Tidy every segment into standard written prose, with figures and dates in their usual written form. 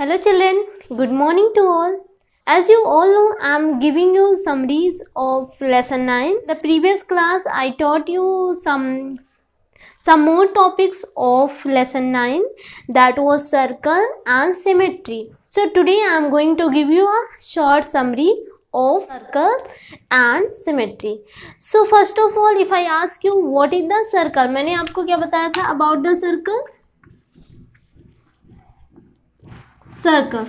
Hello children, good morning to all. As you all know, I am giving you summaries of lesson 9. The previous class I taught you some more topics of lesson 9, that was circle and symmetry. So today I am going to give you a short summary of circle and symmetry. So first of all, if I ask you what is the circle, मैंने आपको क्या बताया था about the circle? Circle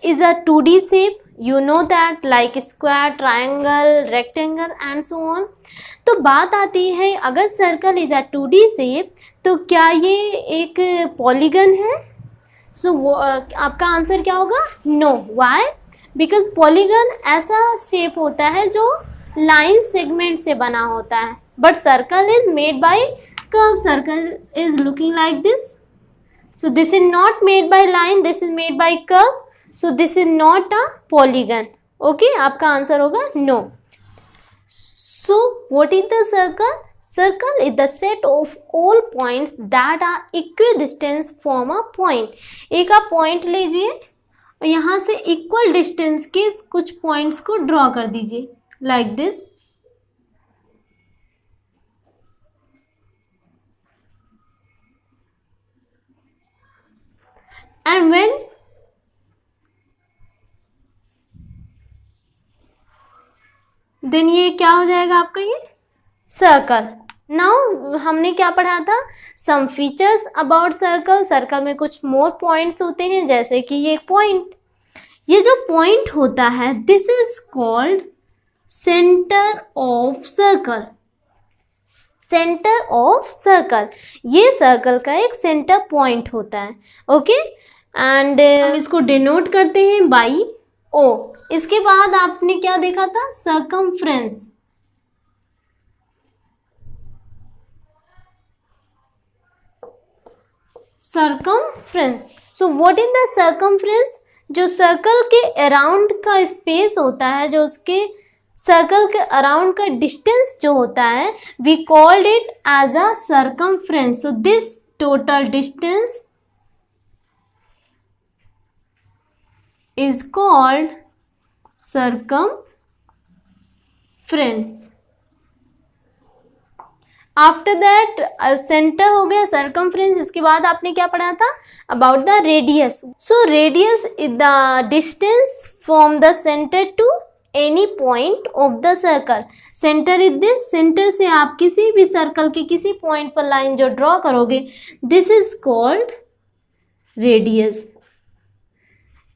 is a 2D shape. You know that, like square, triangle, rectangle and so on. तो बात आती है, अगर circle is a 2D shape तो क्या ये एक पॉलीगन है? सो वो आपका आंसर क्या होगा? नो. व्हाई? बिकॉज पॉलीगन ऐसा शेप होता है जो लाइन सेगमेंट से बना होता है, but circle is made by curve. Circle is looking like this. So this is not made by line, this is made by curve. So this is not a polygon. Okay, आपका answer होगा no. So what is the circle? Circle is the set of all points that are equidistant from a point. एक आप point लीजिए और यहाँ से equal distance के कुछ पॉइंट्स को ड्रॉ कर दीजिए like this. And when then ये क्या हो जाएगा आपका? ये सर्कल. नाउ हमने क्या पढ़ा था? Some features about circle. Circle में कुछ मोर पॉइंट्स होते हैं, जैसे कि ये पॉइंट. ये जो पॉइंट होता है, this is called centre of circle. Centre of circle, ये सर्कल का एक सेंटर पॉइंट होता है. ओके, एंड हम इसको डिनोट करते हैं बाई ओ. इसके बाद आपने क्या देखा था? Circumference. Circumference. So what is the circumference? जो सर्कल के अराउंड का स्पेस होता है, जो उसके सर्कल के अराउंड का डिस्टेंस जो होता है, we called it as a circumference. So this total distance is called circumference. After that centre हो गया, सर्कमफ्रेंस. इसके बाद आपने क्या पढ़ा था? About the radius. So radius is the distance from the centre to any point of the circle. Centre is this. Centre से आप किसी भी सर्कल के किसी पॉइंट पर लाइन जो ड्रॉ करोगे, दिस इज कॉल्ड रेडियस.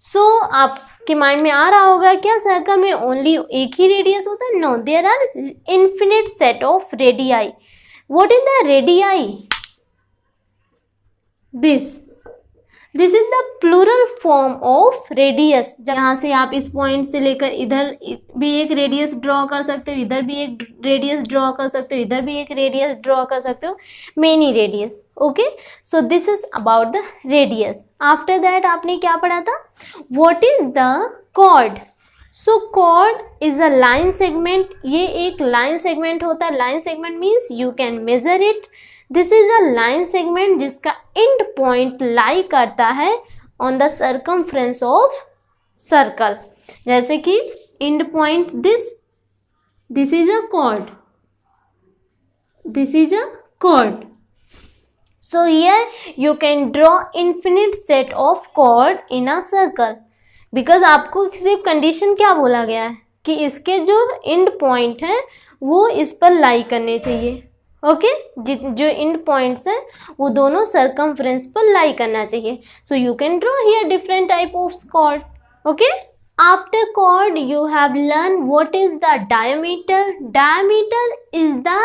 सो आपके माइंड में आ रहा होगा क्या सर्कल में ओनली एक ही रेडियस होता है? No, there are infinite set of radii. What is the radii? This is the plural form of radius. यहाँ से आप इस पॉइंट से लेकर इधर भी एक रेडियस ड्रॉ कर सकते हो, इधर भी एक रेडियस ड्रॉ कर सकते हो, इधर भी एक रेडियस ड्रॉ कर सकते हो, many radius. Okay, so this is about the radius. After that आपने क्या पढ़ा था? What is the chord? So chord is a line segment. ये एक लाइन सेगमेंट होता है. Line segment means you can measure it. This is a line segment जिसका end point lie करता है on the circumference of circle. जैसे कि end point this is a chord. This is a cord. So here you can draw infinite set of chord in a circle. Because आपको सिर्फ condition क्या बोला गया है कि इसके जो एंड पॉइंट है वो इस पर लाई करने चाहिए. ओके, जो एंड पॉइंट्स हैं वो दोनों सर्कमफ्रेंस पर लाई करना चाहिए. So you can draw here different type of chord. Okay, after chord you have learned what is the diameter. Diameter is the,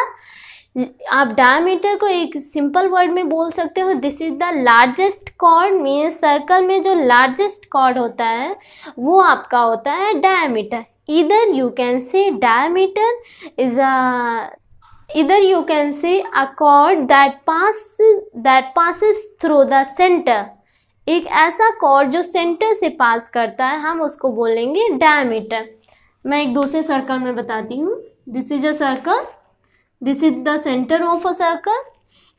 आप डायमीटर को एक सिंपल वर्ड में बोल सकते हो, this is the largest chord. Means circle में जो largest cord होता है वो आपका होता है डायमीटर. इधर you can say diameter is इधर you can say a chord that passes through the centre. एक ऐसा कॉर्ड जो सेंटर से पास करता है, हम उसको बोलेंगे डायमीटर. मैं एक दूसरे सर्कल में बताती हूँ. This is a circle. This is the center of a circle.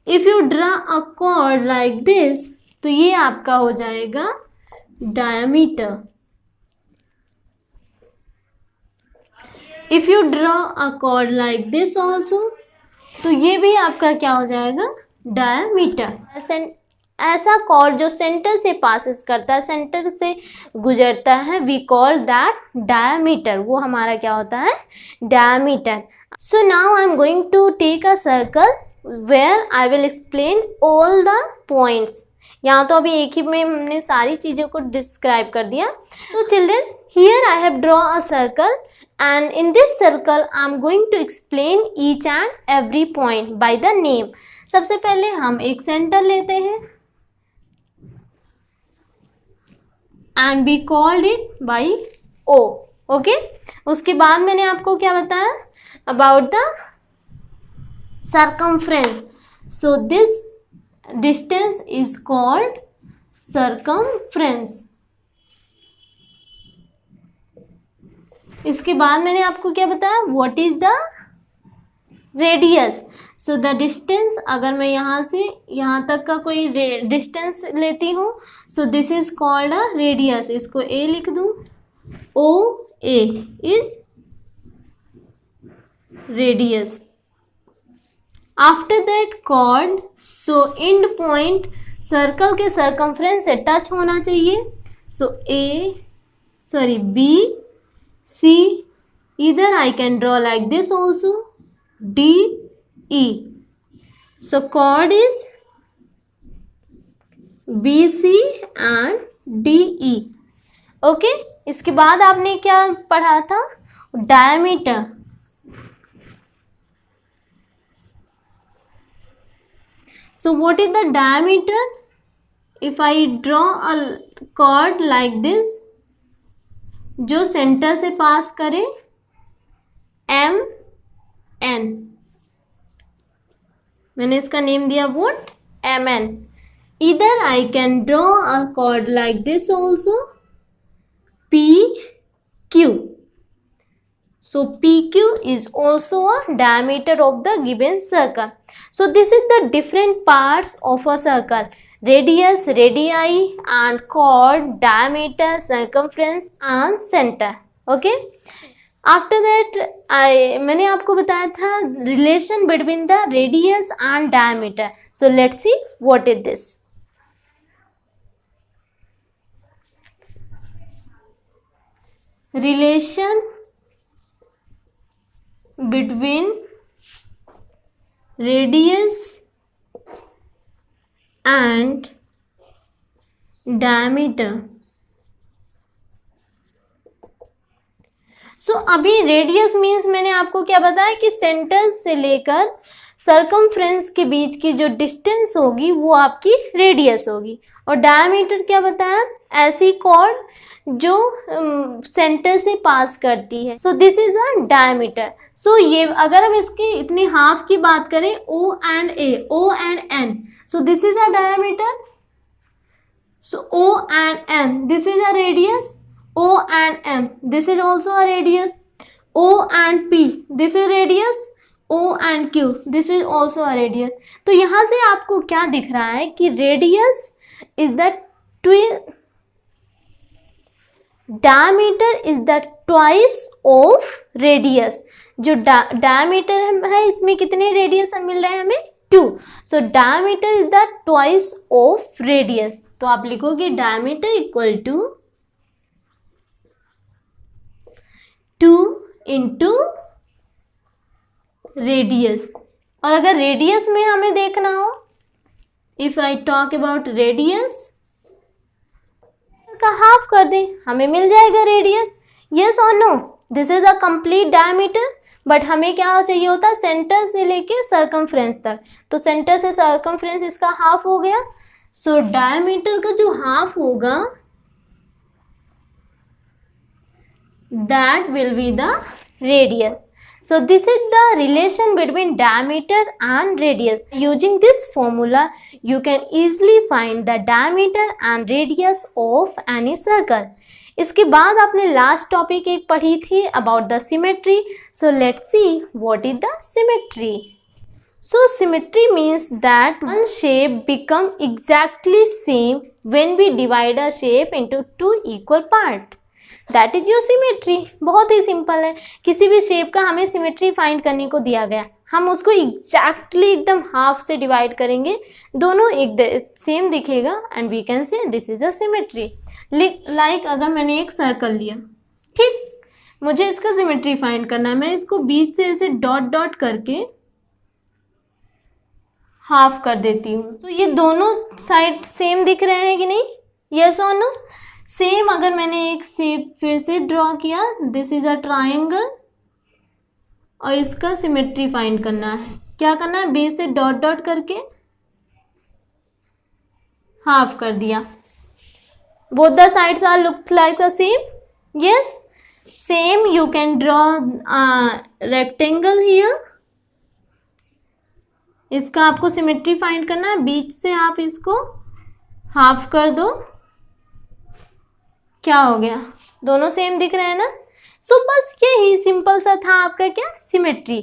If you draw a chord like this, तो ये आपका हो जाएगा diameter. If you draw a chord like this also, तो ये भी आपका क्या हो जाएगा, डायमीटर। ऐसा कॉर्ड जो सेंटर से पासिस करता है, सेंटर से गुजरता है, वी कॉल दैट डायमीटर, वो हमारा क्या होता है, diameter. So now I am going to take a circle where I will explain all the points. यहाँ तो अभी एक ही में हमने सारी चीज़ों को डिस्क्राइब कर दिया। So children, here I have draw a circle and in this circle I am going to explain each and every point by the name. सबसे पहले हम एक सेंटर लेते हैं and we called it by O. Okay? उसके बाद मैंने आपको क्या बताया about the circumference. So this distance is called circumference. इसके बाद मैंने आपको क्या बताया, what is the radius. So the distance, अगर मैं यहाँ से यहाँ तक का कोई डिस्टेंस लेती हूँ, so this is called a radius. इसको ए लिख दूँ, O A is radius. After that chord, so end point circle के सर्कमफ्रेंस से टच होना चाहिए। So B C, either I can draw like this also, D, E. So chord is BC and DE. Okay? इसके बाद आपने क्या पढ़ा था, diameter. So what is the diameter? If I draw a chord like this, जो centre से पास करे, M N, मैंने इसका नेम दिया व्हाट, एम एन। इधर I can draw a chord like this also, P Q. So P Q is also a diameter of the given circle. So this is the different parts of a circle, radius, radii and chord, diameter, circumference and center. Okay? After that मैंने आपको बताया था relation between the radius and diameter. So let's see what is this. Relation between radius and diameter. सो अभी radius means मैंने आपको क्या बताया कि सेंटर से लेकर सर्कमफ्रेंस के बीच की जो डिस्टेंस होगी वो आपकी रेडियस होगी। और डायमीटर क्या बताया, ऐसी कॉर्ड जो सेंटर से पास करती है। So this is a diameter. So ये अगर हम इसके इतनी हाफ की बात करें, O and A, O and N, so this is a diameter. So O and N, this is a radius. O and M, this is also a radius. O and P, this is radius. O and Q, this is also a radius. तो यहाँ से आपको क्या दिख रहा है कि radius is the diameter is the twice of radius. जो diameter है इसमें कितने radius मिल रहे हैं हमें, 2. So diameter is the twice of radius. तो आप लिखोगे diameter equal to 2 into radius. और अगर रेडियस में हमें देखना हो, if I talk about radius का हाफ कर दें, हमें मिल जाएगा रेडियस। यस और no, this is a complete diameter, but हमें क्या चाहिए होता है, सेंटर से लेके सर्कमफ्रेंस तक। तो सेंटर से सर्कमफ्रेंस इसका हाफ हो गया। सो डायमीटर का जो हाफ होगा, that will be the radius. So this is the relation between diameter and radius. Using this formula you can easily find the diameter and radius of any circle. इसके बाद आपने last topic एक पढ़ी थी about the symmetry. So let's see what is the symmetry. So symmetry means that one shape become exactly same when we divide a shape into two equal part. That is your symmetry. बहुत ही simple है. किसी भी shape का हमें symmetry find करने को दिया गया, हम उसको एग्जैक्टली एकदम हाफ से डिवाइड करेंगे, दोनों एक सेम दिखेगा and we can say this is a symmetry. Like अगर मैंने एक सर्कल लिया, ठीक, मुझे इसका सिमेट्री फाइंड करना है, मैं इसको बीच से ऐसे डॉट डॉट करके हाफ कर देती हूँ. तो ये दोनों साइड सेम दिख रहे हैं कि नहीं? यस और नो? सेम. अगर मैंने एक शेप फिर से ड्रॉ किया, दिस इज अ ट्रायंगल, और इसका सिमेट्री फाइंड करना है. क्या करना है? बेस से डॉट डॉट करके हाफ कर दिया. Both the sides are look like the same. Yes, same. You can draw rectangle here. इसका आपको सिमेट्री फाइंड करना है, बीच से आप इसको हाफ कर दो. क्या हो गया? दोनों सेम दिख रहे हैं ना? सो बस यही सिंपल सा था आपका क्या? सिमेट्री.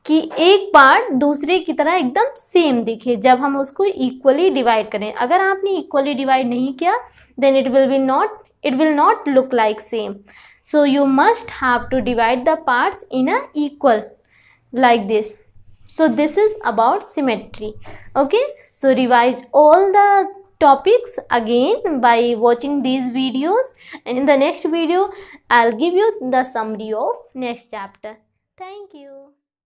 कि एक पार्ट दूसरे की तरह एकदम सेम दिखे जब हम उसको इक्वली डिवाइड करें. अगर आपने इक्वली डिवाइड नहीं किया then it will not look like same. So you must have to divide the parts in a equal like this. So this is about symmetry. Okay, so revise all the topics again by watching these videos, and in the next video I'll give you the summary of next chapter. Thank you.